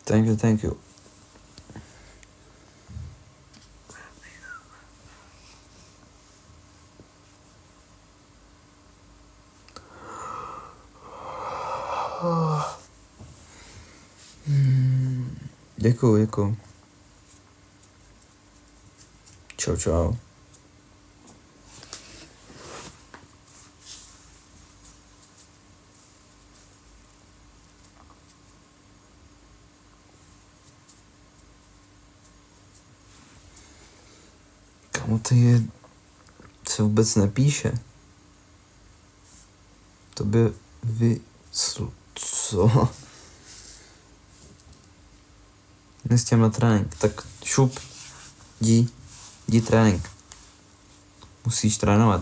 Thank you. Děkuju. Čau. Kamu ty se vůbec nepíše. To by co? Dnes těm na trénink, tak šup, jdi trénink. Musíš trénovat.